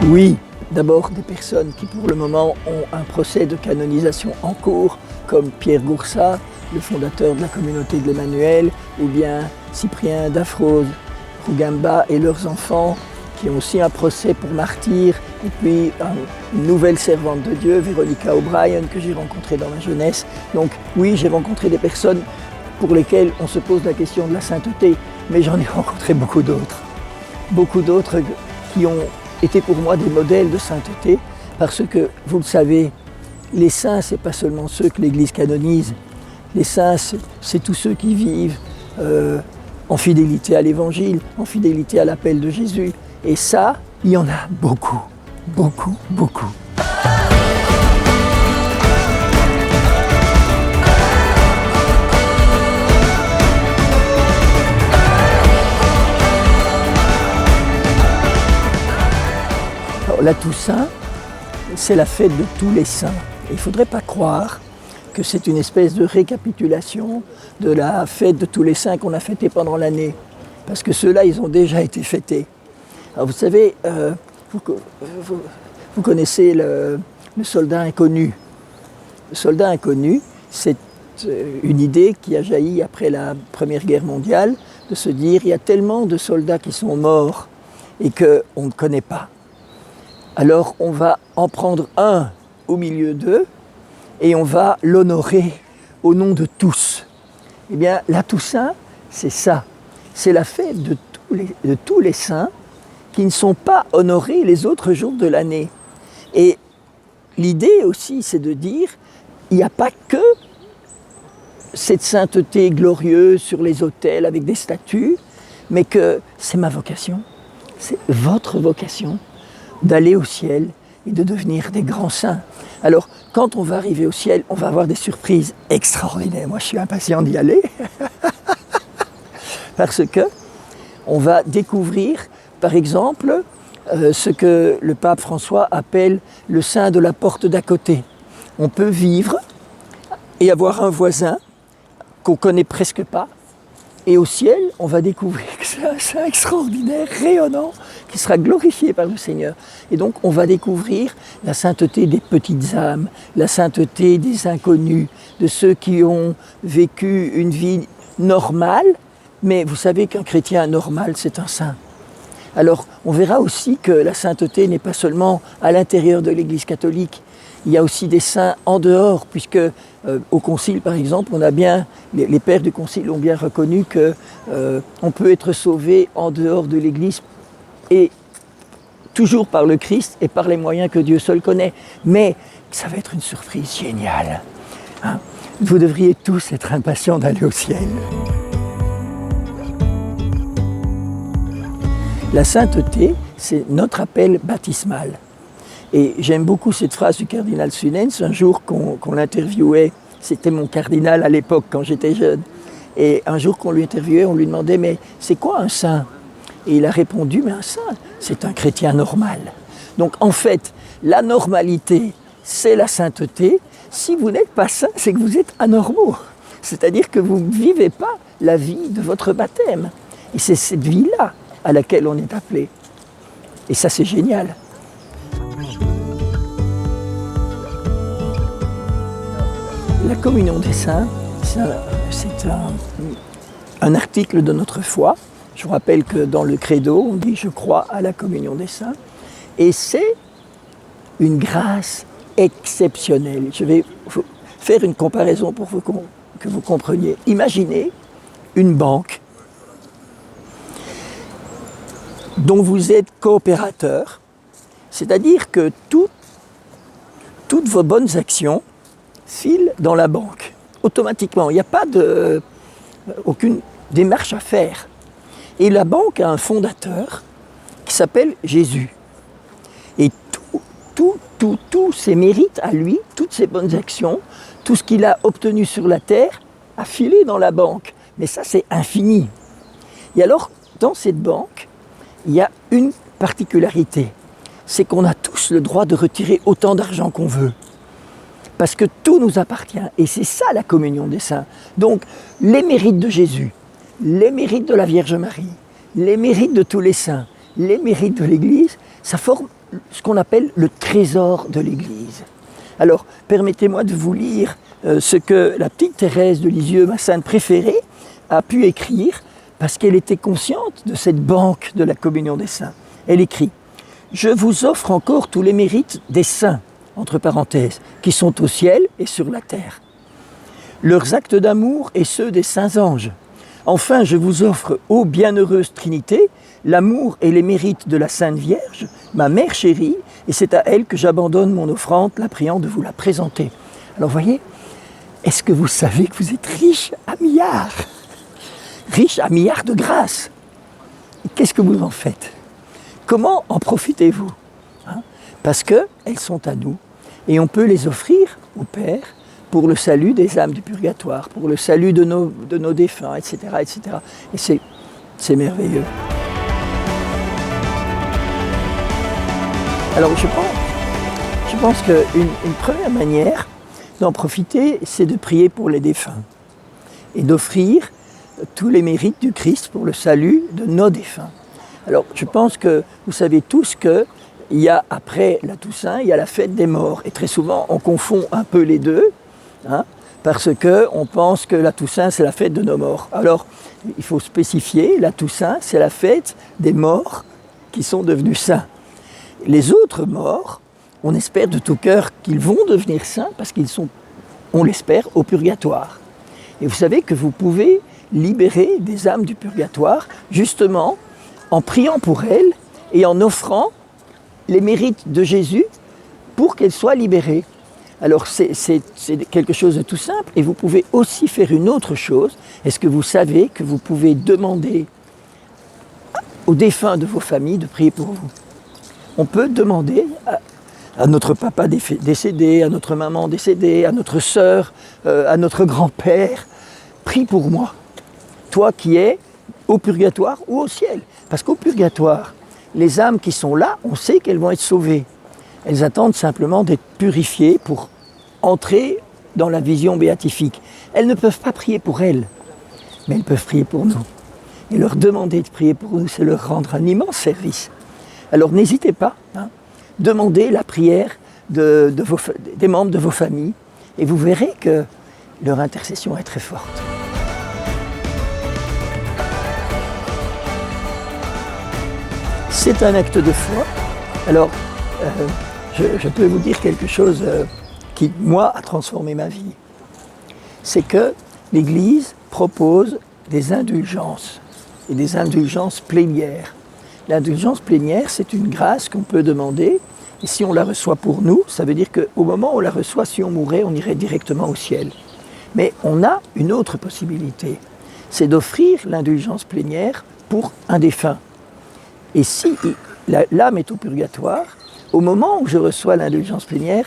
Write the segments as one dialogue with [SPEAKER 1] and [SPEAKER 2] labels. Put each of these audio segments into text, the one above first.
[SPEAKER 1] Oui, d'abord des personnes qui pour le moment ont un procès de canonisation en cours, comme Pierre Goursat, le fondateur de la communauté de l'Emmanuel, ou bien Cyprien Dafroze, Rugamba et leurs enfants, qui ont aussi un procès pour martyr, et puis une nouvelle servante de Dieu, Véronica O'Brien, que j'ai rencontrée dans ma jeunesse. Donc oui, j'ai rencontré des personnes pour lesquelles on se pose la question de la sainteté, mais j'en ai rencontré beaucoup d'autres qui ont été pour moi des modèles de sainteté, parce que, vous le savez, les saints, ce n'est pas seulement ceux que l'Église canonise, les saints, c'est tous ceux qui vivent en fidélité à l'Évangile, en fidélité à l'appel de Jésus. Et ça, il y en a beaucoup, beaucoup, beaucoup. Alors, la Toussaint, c'est la fête de tous les saints. Il ne faudrait pas croire que c'est une espèce de récapitulation de la fête de tous les saints qu'on a fêtée pendant l'année. Parce que ceux-là, ils ont déjà été fêtés. Alors vous savez, vous connaissez le soldat inconnu. Le soldat inconnu, c'est une idée qui a jailli après la Première Guerre mondiale, de se dire il y a tellement de soldats qui sont morts et qu'on ne connaît pas. Alors on va en prendre un au milieu d'eux et on va l'honorer au nom de tous. Eh bien, la Toussaint, c'est ça. C'est la fête de tous les saints qui ne sont pas honorés les autres jours de l'année. Et l'idée aussi, c'est de dire, il n'y a pas que cette sainteté glorieuse sur les autels avec des statues, mais que c'est ma vocation, c'est votre vocation d'aller au ciel et de devenir des grands saints. Alors, quand on va arriver au ciel, on va avoir des surprises extraordinaires. Moi, je suis impatient d'y aller. Parce que on va découvrir, par exemple, ce que le pape François appelle le saint de la porte d'à côté. On peut vivre et avoir un voisin qu'on ne connaît presque pas. Et au ciel, on va découvrir que c'est un saint extraordinaire, rayonnant, qui sera glorifié par le Seigneur. Et donc, on va découvrir la sainteté des petites âmes, la sainteté des inconnus, de ceux qui ont vécu une vie normale. Mais vous savez qu'un chrétien normal, c'est un saint. Alors, on verra aussi que la sainteté n'est pas seulement à l'intérieur de l'Église catholique. Il y a aussi des saints en dehors, puisque au Concile, par exemple, les pères du Concile ont bien reconnu qu'on peut être sauvé en dehors de l'Église, et toujours par le Christ et par les moyens que Dieu seul connaît. Mais ça va être une surprise géniale. Hein? Vous devriez tous être impatients d'aller au ciel. La sainteté, c'est notre appel baptismal. Et j'aime beaucoup cette phrase du cardinal Sunens. Un jour qu'on l'interviewait, c'était mon cardinal à l'époque quand j'étais jeune. Et un jour qu'on lui interviewait, on lui demandait « Mais c'est quoi un saint ?» Et il a répondu « Mais un saint, c'est un chrétien normal. » Donc en fait, la normalité, c'est la sainteté. Si vous n'êtes pas saint, c'est que vous êtes anormaux. C'est-à-dire que vous ne vivez pas la vie de votre baptême. Et c'est cette vie-là à laquelle on est appelé. Et ça, c'est génial. La communion des saints, c'est un article de notre foi. Je vous rappelle que dans le credo, on dit « Je crois à la communion des saints ». Et c'est une grâce exceptionnelle. Je vais faire une comparaison pour que vous compreniez. Imaginez une banque dont vous êtes coopérateur, c'est-à-dire que toutes vos bonnes actions filent dans la banque, automatiquement. Il n'y a pas aucune démarche à faire. Et la banque a un fondateur qui s'appelle Jésus. Et tous ses mérites à lui, toutes ses bonnes actions, tout ce qu'il a obtenu sur la terre, a filé dans la banque. Mais ça, c'est infini. Et alors, dans cette banque, il y a une particularité, c'est qu'on a tous le droit de retirer autant d'argent qu'on veut. Parce que tout nous appartient. Et c'est ça la communion des saints. Donc, les mérites de Jésus, les mérites de la Vierge Marie, les mérites de tous les saints, les mérites de l'Église, ça forme ce qu'on appelle le trésor de l'Église. Alors, permettez-moi de vous lire ce que la petite Thérèse de Lisieux, ma sainte préférée, a pu écrire, parce qu'elle était consciente de cette banque de la communion des saints. Elle écrit « Je vous offre encore tous les mérites des saints, entre parenthèses, qui sont au ciel et sur la terre. Leurs actes d'amour et ceux des saints anges. Enfin, je vous offre, ô bienheureuse Trinité, l'amour et les mérites de la Sainte Vierge, ma mère chérie, et c'est à elle que j'abandonne mon offrande, la priant de vous la présenter. » Alors voyez, est-ce que vous savez que vous êtes riche à milliards? Riche à milliards de grâces. Qu'est-ce que vous en faites? Comment en profitez-vous? Parce qu'elles sont à nous, et on peut les offrir au Père pour le salut des âmes du purgatoire, pour le salut de nos défunts, etc., etc. Et c'est merveilleux. Alors je pense qu'une première manière d'en profiter, c'est de prier pour les défunts et d'offrir tous les mérites du Christ pour le salut de nos défunts. Alors je pense que vous savez tous qu'il y a après la Toussaint, il y a la fête des morts. Et très souvent on confond un peu les deux, parce qu'on pense que la Toussaint c'est la fête de nos morts. Alors il faut spécifier, la Toussaint c'est la fête des morts qui sont devenus saints. Les autres morts, on espère de tout cœur qu'ils vont devenir saints parce qu'ils sont, on l'espère, au purgatoire. Et vous savez que vous pouvez libérer des âmes du purgatoire justement en priant pour elles et en offrant les mérites de Jésus pour qu'elles soient libérées. Alors c'est quelque chose de tout simple et vous pouvez aussi faire une autre chose. Est-ce que vous savez que vous pouvez demander aux défunts de vos familles de prier pour vous? On peut demander à notre papa décédé, à notre maman décédée, à notre sœur, à notre grand-père, prie pour moi, toi qui es au purgatoire ou au ciel. Parce qu'au purgatoire, les âmes qui sont là, on sait qu'elles vont être sauvées. Elles attendent simplement d'être purifiées pour entrer dans la vision béatifique. Elles ne peuvent pas prier pour elles, mais elles peuvent prier pour nous. Et leur demander de prier pour nous, c'est leur rendre un immense service. Alors n'hésitez pas, demandez la prière des membres de vos familles et vous verrez que leur intercession est très forte. C'est un acte de foi. Alors, je peux vous dire quelque chose qui, moi, a transformé ma vie. C'est que l'Église propose des indulgences, et des indulgences plénières. L'indulgence plénière, c'est une grâce qu'on peut demander, et si on la reçoit pour nous, ça veut dire qu'au moment où on la reçoit, si on mourait, on irait directement au ciel. Mais on a une autre possibilité, c'est d'offrir l'indulgence plénière pour un défunt. Et si l'âme est au purgatoire, au moment où je reçois l'indulgence plénière,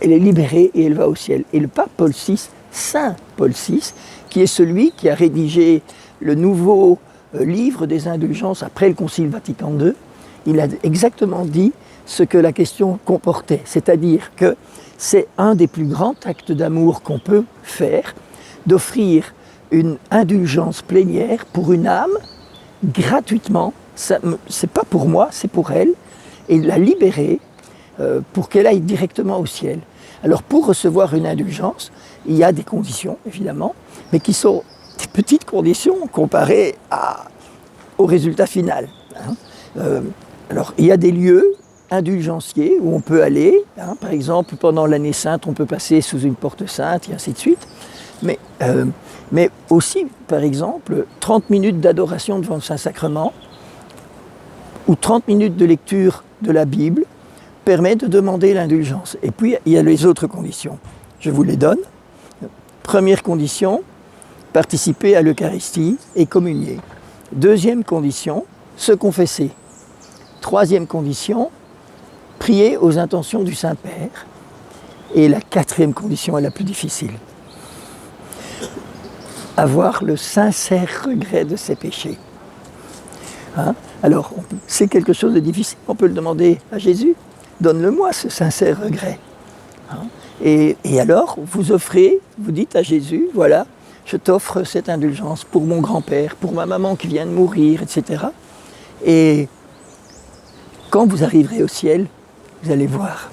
[SPEAKER 1] elle est libérée et elle va au ciel. Et le pape Paul VI, Saint Paul VI, qui est celui qui a rédigé le nouveau livre des indulgences après le Concile Vatican II, il a exactement dit ce que la question comportait, c'est-à-dire que c'est un des plus grands actes d'amour qu'on peut faire, d'offrir une indulgence plénière pour une âme gratuitement, c'est pas pour moi, c'est pour elle, et la libérer pour qu'elle aille directement au ciel. Alors pour recevoir une indulgence, il y a des conditions évidemment, mais qui sont des petites conditions comparées au résultat final. Alors il y a des lieux indulgenciers où on peut aller, par exemple pendant l'année sainte on peut passer sous une porte sainte et ainsi de suite, mais aussi par exemple 30 minutes d'adoration devant le Saint-Sacrement ou 30 minutes de lecture de la Bible permet de demander l'indulgence. Et puis il y a les autres conditions, je vous les donne. Première condition, participer à l'Eucharistie et communier. Deuxième condition, se confesser. Troisième condition, prier aux intentions du Saint-Père. Et la quatrième condition est la plus difficile. Avoir le sincère regret de ses péchés. Alors, c'est quelque chose de difficile, on peut le demander à Jésus. Donne-le-moi ce sincère regret. Et alors, vous offrez, vous dites à Jésus, voilà, je t'offre cette indulgence pour mon grand-père, pour ma maman qui vient de mourir, etc. Et quand vous arriverez au ciel, vous allez voir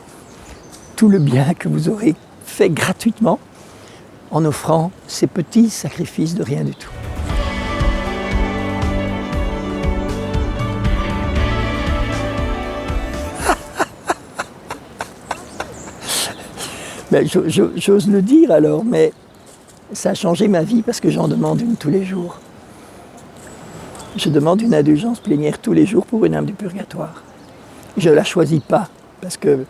[SPEAKER 1] tout le bien que vous aurez fait gratuitement en offrant ces petits sacrifices de rien du tout. Ben, j'ose le dire alors, mais ça a changé ma vie parce que j'en demande une tous les jours. Je demande une indulgence plénière tous les jours pour une âme du purgatoire. Je ne la choisis pas parce qu'il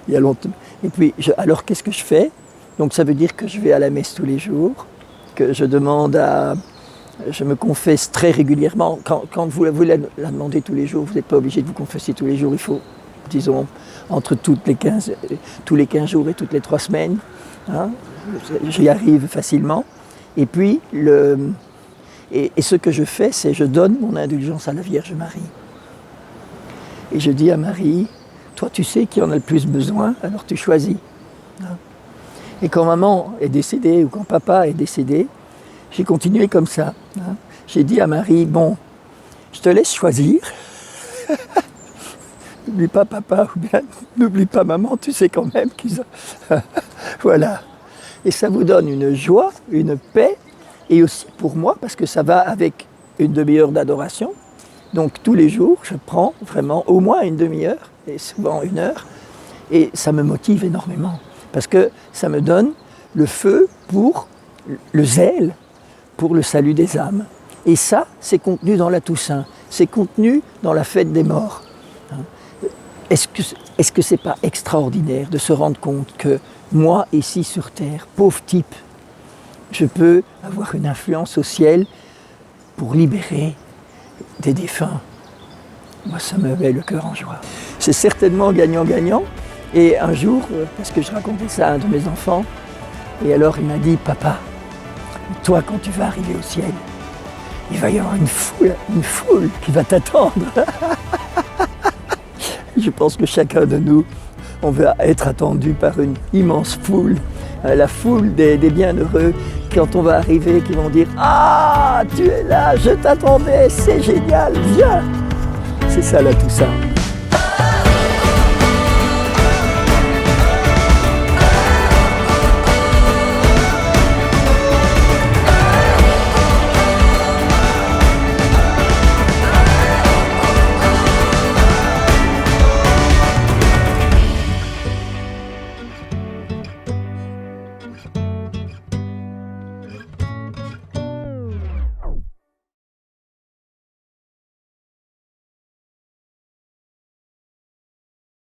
[SPEAKER 1] y a longtemps. Et puis, alors qu'est-ce que je fais? Donc ça veut dire que je vais à la messe tous les jours, que je me confesse très régulièrement. Quand vous la demandez tous les jours, vous n'êtes pas obligé de vous confesser tous les jours. Il faut, disons, entre tous les 15 jours et toutes les 3 semaines. Hein, j'y arrive facilement. Et puis, et ce que je fais, c'est je donne mon indulgence à la Vierge Marie. Et je dis à Marie, toi tu sais qui en a le plus besoin, alors tu choisis. Et quand maman est décédée ou quand papa est décédé, j'ai continué comme ça. J'ai dit à Marie, bon, je te laisse choisir. N'oublie pas papa ou bien n'oublie pas maman, tu sais quand même qu'ils ont... Voilà. Et ça vous donne une joie, une paix, et aussi pour moi, parce que ça va avec une demi-heure d'adoration. Donc tous les jours, je prends vraiment au moins une demi-heure, et souvent 1 heure, et ça me motive énormément. Parce que ça me donne le feu pour le zèle, pour le salut des âmes. Et ça, c'est contenu dans la Toussaint, c'est contenu dans la fête des morts. Est-ce que c'est pas extraordinaire de se rendre compte que moi, ici sur Terre, pauvre type, je peux avoir une influence au ciel pour libérer des défunts? Moi, ça me met le cœur en joie. C'est certainement gagnant-gagnant. Et un jour, parce que je racontais ça à un de mes enfants, et alors il m'a dit, papa, toi quand tu vas arriver au ciel, il va y avoir une foule qui va t'attendre. Je pense que chacun de nous, on va être attendu par une immense foule, la foule des bienheureux, quand on va arriver, qui vont dire « Ah, tu es là, je t'attendais, c'est génial, viens !» C'est ça là tout ça.